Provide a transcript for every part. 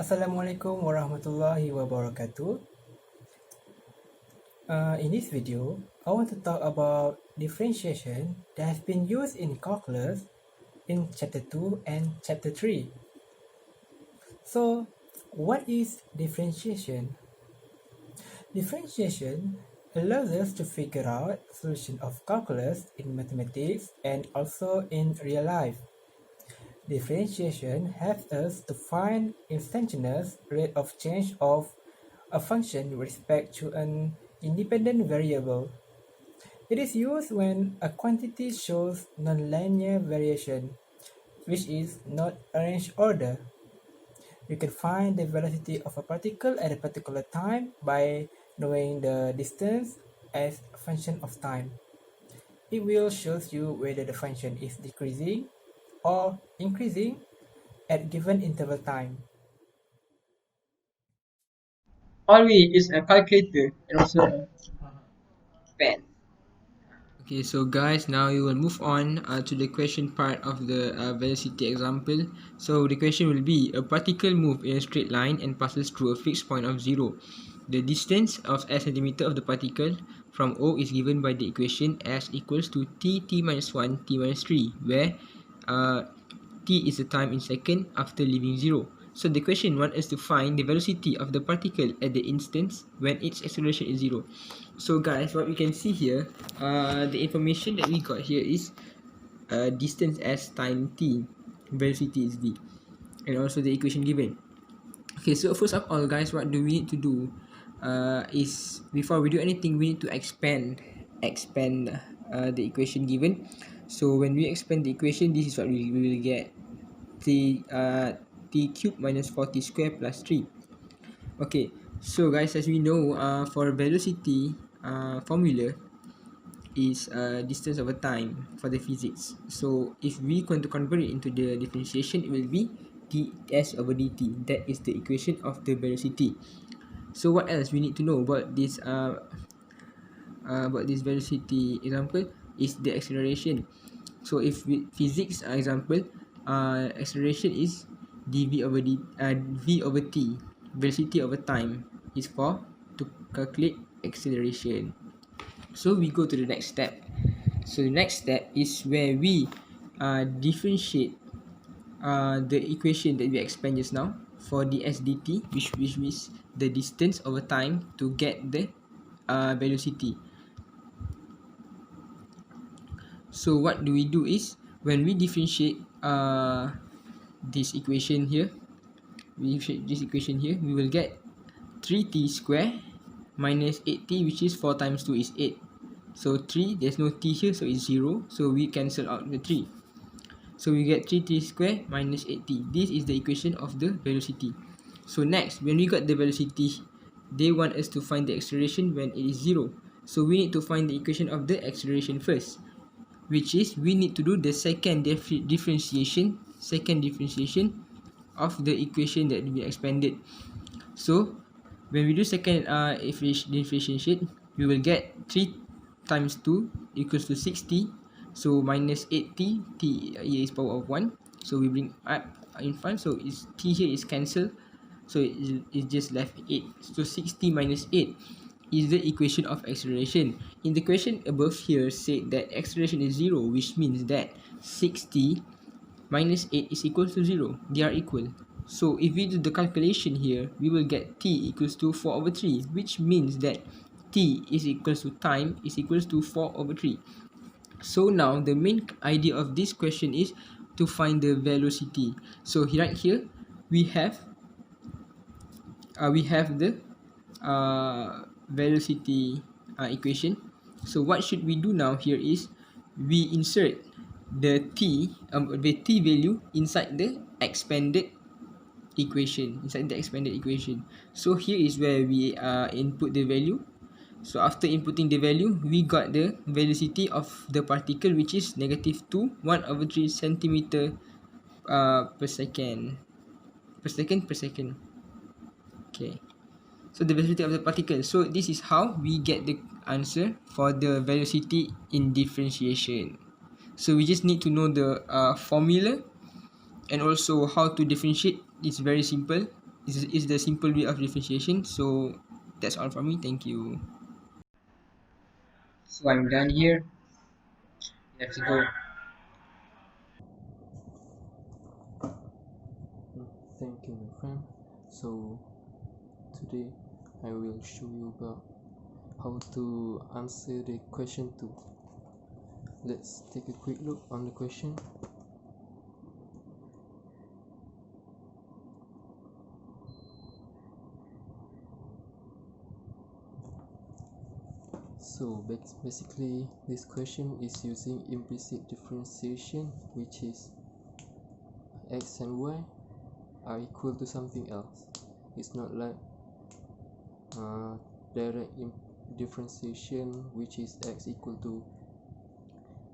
Assalamualaikum warahmatullahi wabarakatuh. In this video, I want to talk about differentiation that has been used in calculus in chapter 2 and chapter 3. So, what is differentiation? Differentiation allows us to figure out solution of calculus in mathematics and also in real life. Differentiation helps us to find instantaneous rate of change of a function with respect to an independent variable. It is used when a quantity shows nonlinear variation, which is not arranged order. You can find the velocity of a particle at a particular time by knowing the distance as a function of time. It will show you whether the function is decreasing or increasing at given interval time. All we need is a calculator and also a pen. Okay, so guys, now we will move on to the question part of the velocity example. So the question will be: a particle moves in a straight line and passes through a fixed point of 0. The distance of s centimeter of the particle from O is given by the equation s equals to t minus 1 t minus 3, where t is the time in second after leaving 0. So the question wants us to find the velocity of the particle at the instance when its acceleration is 0. So guys, what we can see here, the information that we got here is distance s time t, velocity is v, and also the equation given. Okay, so first of all guys, what do we need to do is, before we do anything, we need to expand the equation given. So when we expand the equation, this is what we will get: t cube minus 4t square plus 3. Okay, so guys, as we know, for velocity formula is distance over time for the physics. So if we going to convert it into the differentiation, it will be ds over dt. That is the equation of the velocity. So what else we need to know about this velocity example is the acceleration. So if with physics example, acceleration is dv over v over t. Velocity over time is for to calculate acceleration. So we go to the next step. So the next step is where we differentiate the equation that we expand just now for ds dt, which is the distance over time, to get the velocity. So what do we do is, when we differentiate this equation here, we will get 3t square minus 8t, which is 4 times 2 is 8. So 3, there's no t here, so it's 0. So we cancel out the 3. So we get 3t square minus 8t. This is the equation of the velocity. So next, when we got the velocity, they want us to find the acceleration when it is 0. So we need to find the equation of the acceleration first, which is we need to do the second differentiation of the equation that we expanded. So when we do second differentiation, we will get 3 times 2 equals to 6t. So minus 8t, t here is power of 1. So we bring up in front, so is t here is cancelled. So it's just left 8. So 6t minus 8 is the equation of acceleration. In the question above here said that acceleration is 0, which means that 6t minus 8 is equal to 0. They are equal. So if we do the calculation here, we will get t equals to 4 over 3, which means that t is equals to time is equals to 4 over 3. So now the main idea of this question is to find the velocity. So right here we have the velocity equation. So what should we do now here is we insert the t value inside the expanded equation, So here is where we input the value. So after inputting the value, we got the velocity of the particle, which is negative 2 1 over 3 centimeter per second. Okay, so the velocity of the particle. So this is how we get the answer for the velocity in differentiation. So we just need to know the formula and also how to differentiate. It's very simple. is the simple way of differentiation. So that's all from me. Thank you. So I'm done here. Let's go. Thank you, my friend. So today I will show you about how to answer the question 2. Let's take a quick look on the question. So basically this question is using implicit differentiation, which is x and y are equal to something else. It's not like direct differentiation, which is x equal to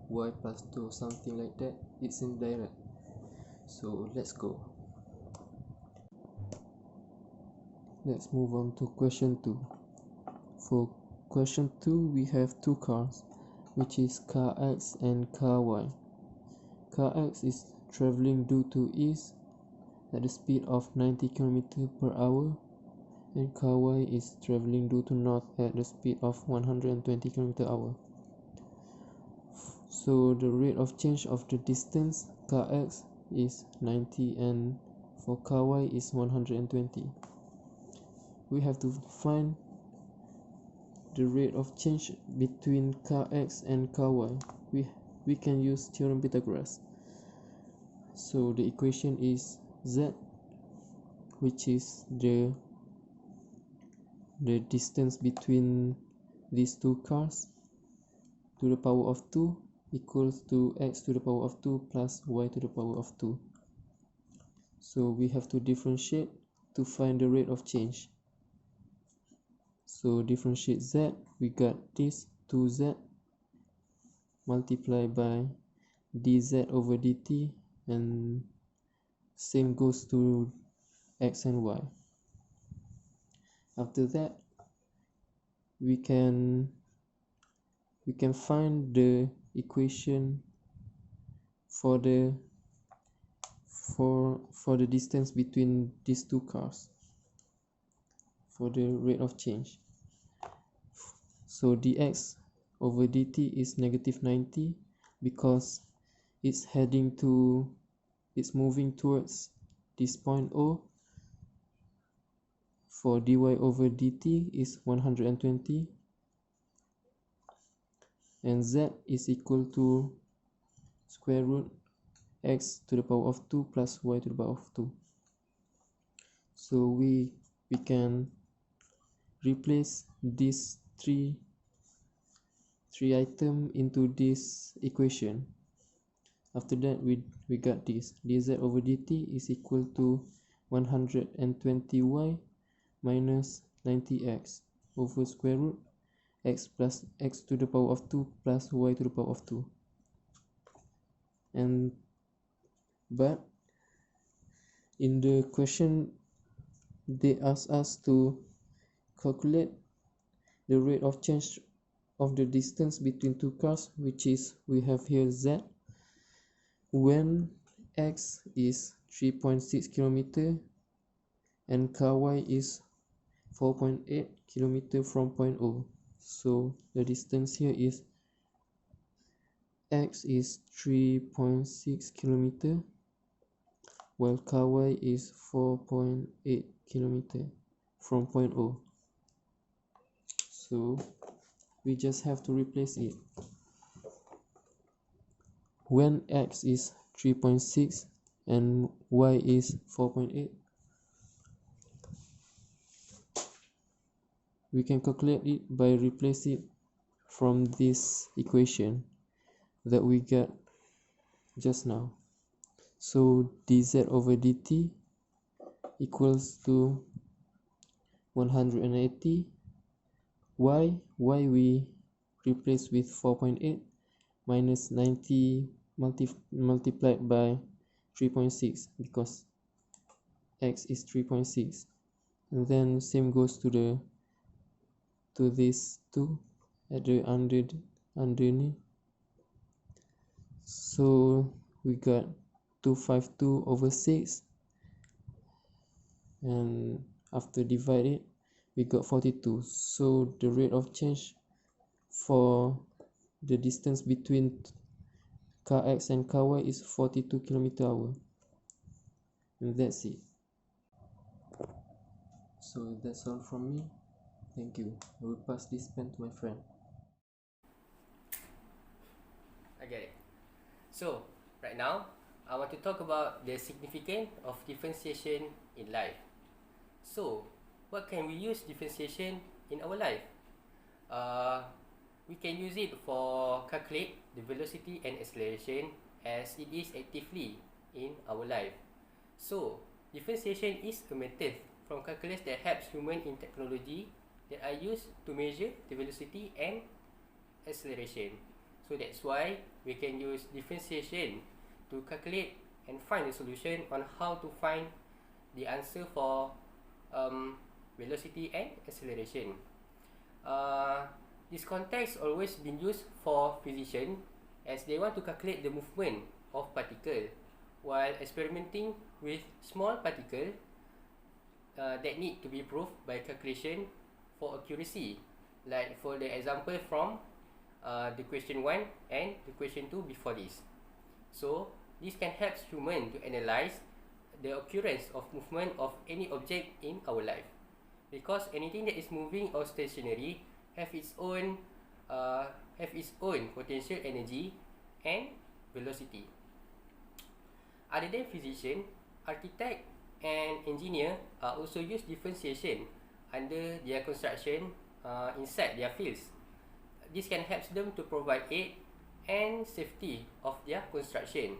y plus 2 or something like that. It's indirect. So let's go. Let's move on to question 2. For question 2, we have two cars, which is car X and car Y. Car X is traveling due to east at the speed of 90 km per hour, and car Y is traveling due to north at the speed of 120 km per hour. So the rate of change of the distance car X is 90 and for car Y is 120. We have to find the rate of change between car X and car Y. We can use theorem Pythagoras. So the equation is Z, which is the distance between these two cars, to the power of 2 equals to x to the power of 2 plus y to the power of 2. So we have to differentiate to find the rate of change. So differentiate z, we got this 2z multiplied by dz over dt, and same goes to x and y. After that, we can find the equation for the distance between these two cars, for the rate of change. So dx over dt is negative 90 because it's moving towards this point O. For dy over dt is 120, and z is equal to square root x to the power of 2 plus y to the power of 2. So we can replace these three item into this equation. After that, we got this dz over dt is equal to 120y minus 90x over square root x plus x to the power of 2 plus y to the power of 2. But in the question, they ask us to calculate the rate of change of the distance between two cars, which is, we have here z, when x is 3.6 km and car y is 4.8 km from point O. So the distance here is x is 3.6 km while car y is 4.8 km from point O. So we just have to replace it. When x is 3.6 and y is 4.8, we can calculate it by replacing it from this equation that we got just now. So dz over dt equals to 180. y we replace with 4.8 minus 90 multiplied by 3.6 because x is 3.6, and then same goes to this 2 at the underneath. So we got 252 over 6 and after divide it we got 42. So the rate of change for the distance between car X and car Y is 42 km/h. And that's it. So that's all from me. Thank you. I will pass this pen to my friend. I get it. So, right now, I want to talk about the significance of differentiation in life. So, what can we use differentiation in our life? Uh, we can use it for calculate the velocity and acceleration as it is actively in our life. So, differentiation is a method from calculus that helps human in technology that are used to measure the velocity and acceleration. So that's why we can use differentiation to calculate and find the solution on how to find the answer for velocity and acceleration. This context always been used for physicians as they want to calculate the movement of particle while experimenting with small particle that need to be proved by calculation for accuracy. Like for the example from the question 1 and the question 2 before this. So this can help human to analyze the occurrence of movement of any object in our life, because anything that is moving or stationary have its own potential energy and velocity. Other than physician, architect and engineer also use differentiation under their construction inside their fields. This can help them to provide aid and safety of their construction.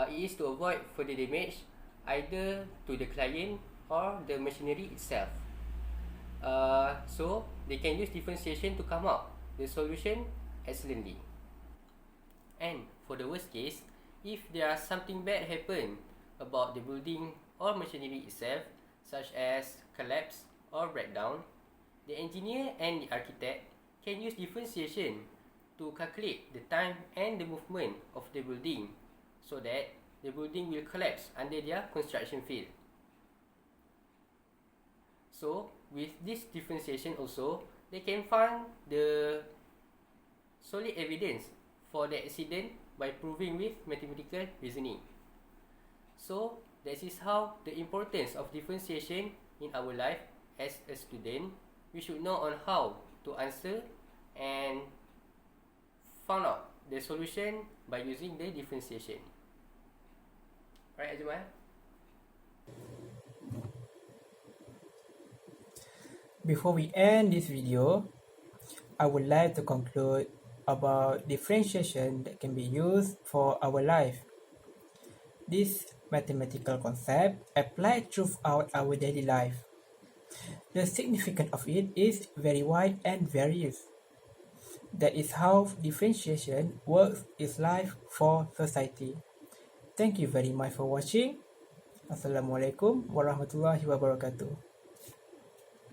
It is to avoid further damage either to the client or the machinery itself. So they can use differentiation to come up the solution excellently. And for the worst case, if there are something bad happen about the building or machinery itself, such as collapse or breakdown, the engineer and the architect can use differentiation to calculate the time and the movement of the building so that the building will collapse under their construction field. So with this differentiation also, they can find the solid evidence for the accident by proving with mathematical reasoning. So that is how the importance of differentiation in our life as a student. We should know on how to answer and found out the solution by using the differentiation. Right, Ajmal? Before we end this video, I would like to conclude about differentiation that can be used for our life. This mathematical concept applied throughout our daily life. The significance of it is very wide and various. That is how differentiation works in life for society. Thank you very much for watching. Assalamualaikum warahmatullahi wabarakatuh.